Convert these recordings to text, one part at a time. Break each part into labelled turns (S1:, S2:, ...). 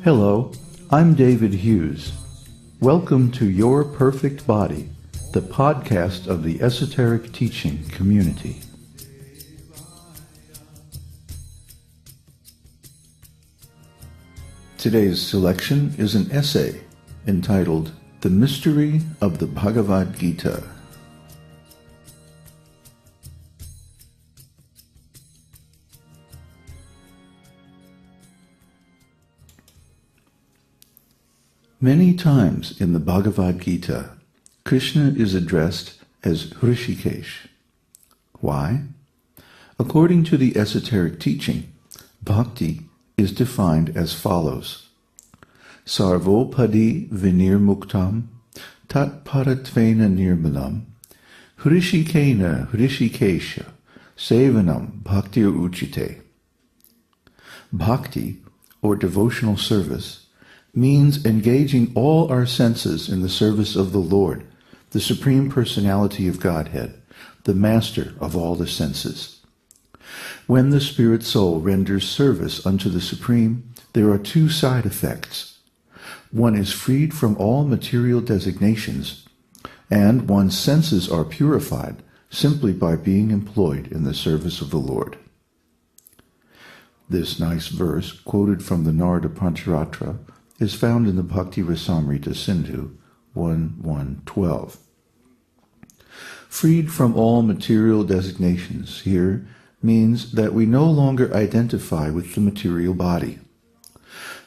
S1: Hello, I'm David Hughes. Welcome to Your Perfect Body, the podcast of the Esoteric Teaching community. Today's selection is an essay entitled The Mystery of the Bhagavad-gita. Many times in the Bhagavad-gita, Kṛṣṇa is addressed as Hrishikesh. Why? According to the Esoteric Teaching, bhakti is defined as follows. Sarvopadi vinirmuktam tat paratvena nirmalam hrishikena hrishikesha sevanam bhaktir uchite. Bhakti, or devotional service, means engaging all our senses in the service of the Lord, the Supreme Personality of Godhead, the Master of all the senses. When the Spirit Soul renders service unto the Supreme, there are two side effects. One is freed from all material designations, and one's senses are purified simply by being employed in the service of the Lord. This nice verse, quoted from the Narada Pancharatra, is found in the Bhakti Rasamrita Sindhu 1.1.12. Freed from all material designations here means that we no longer identify with the material body.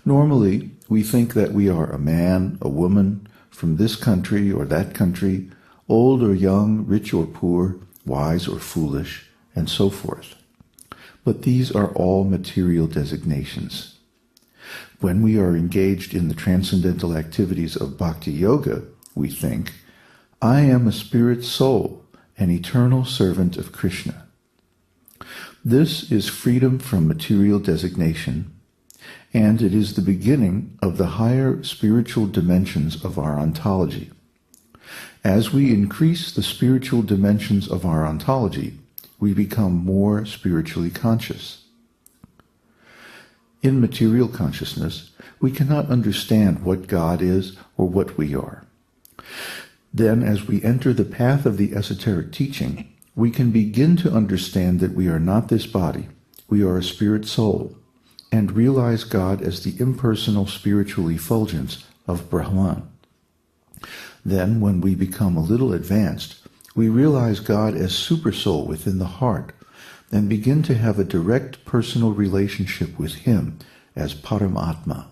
S1: Normally, we think that we are a man, a woman, from this country or that country, old or young, rich or poor, wise or foolish, and so forth. But these are all material designations. When we are engaged in the transcendental activities of bhakti yoga, we think, I am a spirit soul, an eternal servant of Kṛṣṇa. This is freedom from material designation, and it is the beginning of the higher spiritual dimensions of our ontology. As we increase the spiritual dimensions of our ontology, we become more spiritually conscious. In material consciousness, we cannot understand what God is or what we are. Then, as we enter the path of the esoteric teaching, we can begin to understand that we are not this body, we are a spirit soul, and realize God as the impersonal spiritual effulgence of Brahman. Then, when we become a little advanced, we realize God as supersoul within the heart, and begin to have a direct personal relationship with Him as Paramatma.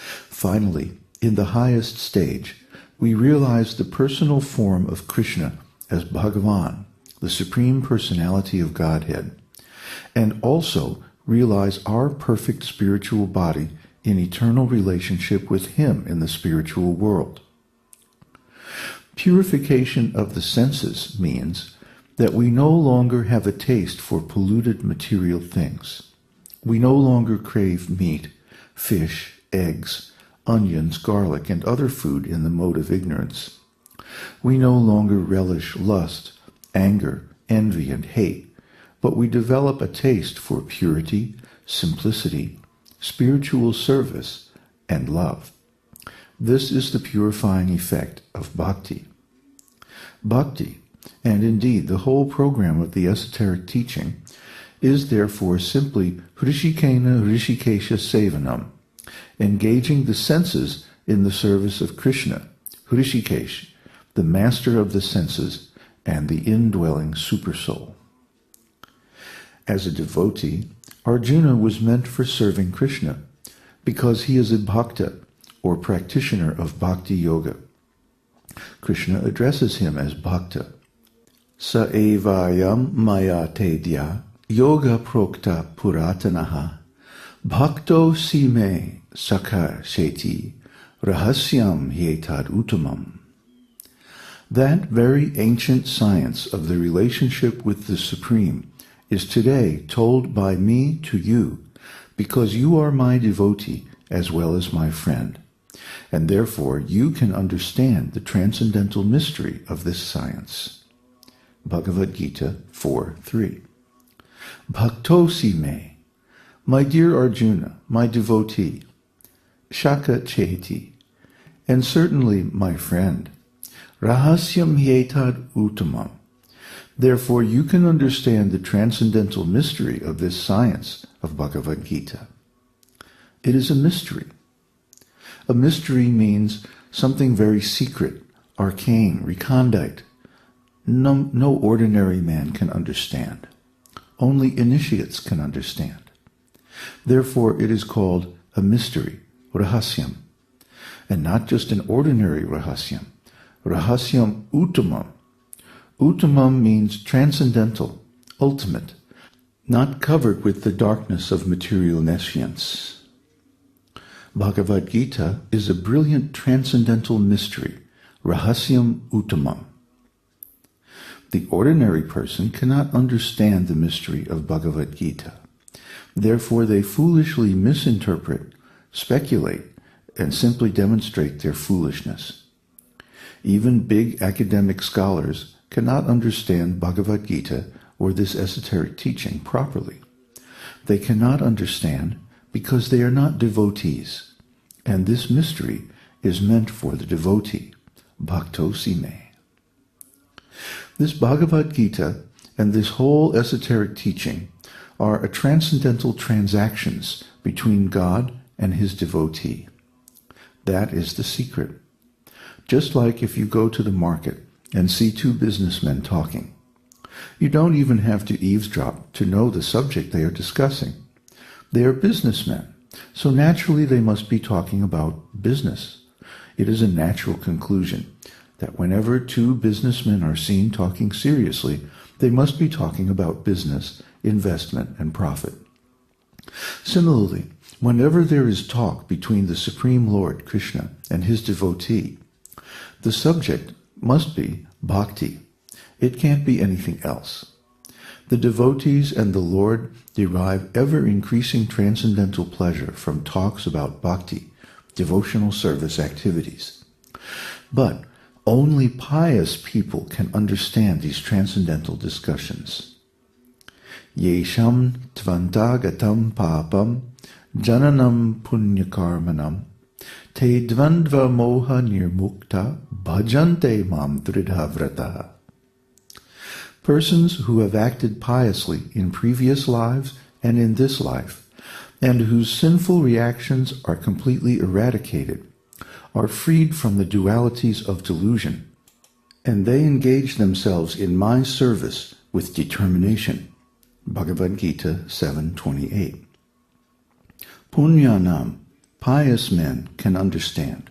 S1: Finally, in the highest stage, we realize the personal form of Kṛṣṇa as Bhagavan, the Supreme Personality of Godhead, and also realize our perfect spiritual body in eternal relationship with Him in the spiritual world. Purification of the senses means that we no longer have a taste for polluted material things. We no longer crave meat, fish, eggs, onions, garlic, and other food in the mode of ignorance. We no longer relish lust, anger, envy, and hate, but we develop a taste for purity, simplicity, spiritual service, and love. This is the purifying effect of bhakti. Bhakti, and indeed the whole program of the esoteric teaching, is therefore simply Hrishikena Hrishikesha Sevanam, engaging the senses in the service of Kṛṣṇa, Hrishikesh, the master of the senses and the indwelling supersoul. As a devotee, Arjuna was meant for serving Kṛṣṇa, because he is a bhakta, or practitioner of bhakti yoga. Kṛṣṇa addresses him as bhakta. Sa evayam maya tedya yoga prokta puratanaha bhakto sime sakha sheti rahasyam hyetad uttamam. That very ancient science of the relationship with the Supreme is today told by me to you, because you are my devotee as well as my friend, and therefore you can understand the transcendental mystery of this science. Bhagavad-gita 4.3. Bhaktosi me, my dear Arjuna, my devotee, shaka cheti. And certainly, my friend, rahasyam hyetad uttamam. Therefore, you can understand the transcendental mystery of this science of Bhagavad-gita. It is a mystery. A mystery means something very secret, arcane, recondite. No ordinary man can understand. Only initiates can understand. Therefore, it is called a mystery, rahasyam. And not just an ordinary rahasyam. Rahasyam uttamam. Uttamam means transcendental, ultimate, not covered with the darkness of material nescience. Bhagavad-gita is a brilliant transcendental mystery, rahasyam uttamam. The ordinary person cannot understand the mystery of Bhagavad-gita. Therefore, they foolishly misinterpret, speculate, and simply demonstrate their foolishness. Even big academic scholars cannot understand Bhagavad-gita or this esoteric teaching properly. They cannot understand because they are not devotees, and this mystery is meant for the devotee, bhaktosime. This Bhagavad-gita and this whole esoteric teaching are a transcendental transactions between God and his devotee. That is the secret. Just like if you go to the market and see two businessmen talking. You don't even have to eavesdrop to know the subject they are discussing. They are businessmen, so naturally they must be talking about business. It is a natural conclusion that whenever two businessmen are seen talking seriously, they must be talking about business, investment, and profit. Similarly, whenever there is talk between the Supreme Lord, Kṛṣṇa, and his devotee, the subject must be bhakti. It can't be anything else. The devotees and the Lord derive ever-increasing transcendental pleasure from talks about bhakti, devotional service activities. But only pious people can understand these transcendental discussions. Yesham tvantagatam papam jananam punyakarmanam te dvandva moha nirmukta bhajante mam dridhavrataha. Persons who have acted piously in previous lives and in this life, and whose sinful reactions are completely eradicated, are freed from the dualities of delusion, and they engage themselves in my service with determination. Bhagavad-gita 7:28. Punyanam, pious men can understand,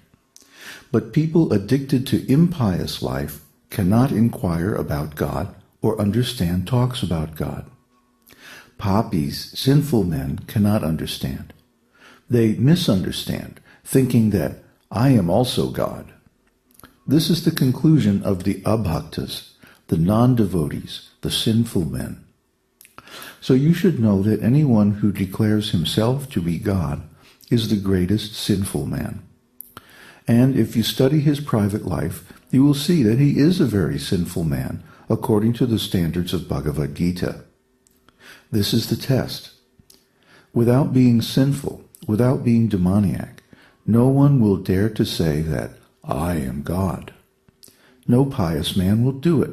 S1: but people addicted to impious life cannot inquire about God or understand talks about God. Papis, sinful men, cannot understand. They misunderstand, thinking that I am also God. This is the conclusion of the abhaktas, the non-devotees, the sinful men. So you should know that anyone who declares himself to be God is the greatest sinful man. And if you study his private life, you will see that he is a very sinful man, according to the standards of Bhagavad-gita. This is the test. Without being sinful, without being demoniac, no one will dare to say that I am God. No pious man will do it.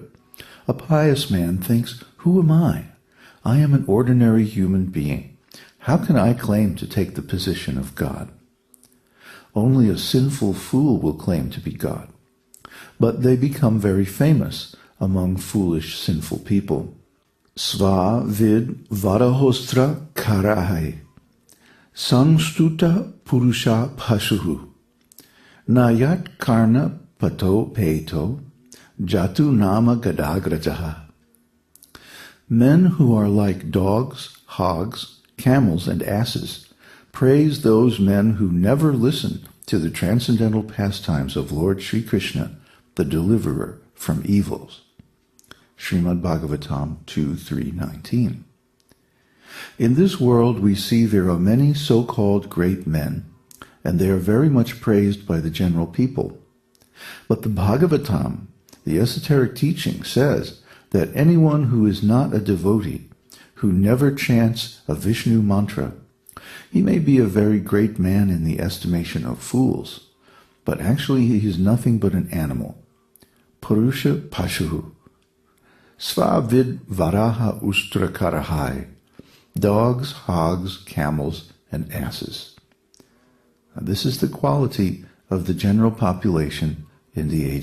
S1: A pious man thinks, who am I? I am an ordinary human being. How can I claim to take the position of God? Only a sinful fool will claim to be God. But they become very famous among foolish, sinful people. Sva vid vadahostra karahai, sangstuta purusha pasuhu, nayat karna pato peto, jatu nama gadagrajaha. Men who are like dogs, hogs, camels, and asses praise those men who never listen to the transcendental pastimes of Lord Sri Kṛṣṇa, the deliverer from evils. Srimad Bhagavatam 2:3-19. In this world we see there are many so-called great men, and they are very much praised by the general people. But the Bhagavatam, the esoteric teaching, says that anyone who is not a devotee, who never chants a Vishnu mantra, He may be a very great man in the estimation of fools, but actually he is nothing but an animal. Purusha Pashuhu. Svavid Varaha Ustrakarahai. Dogs, hogs, camels, and asses. Now, this is the quality of the general population in the age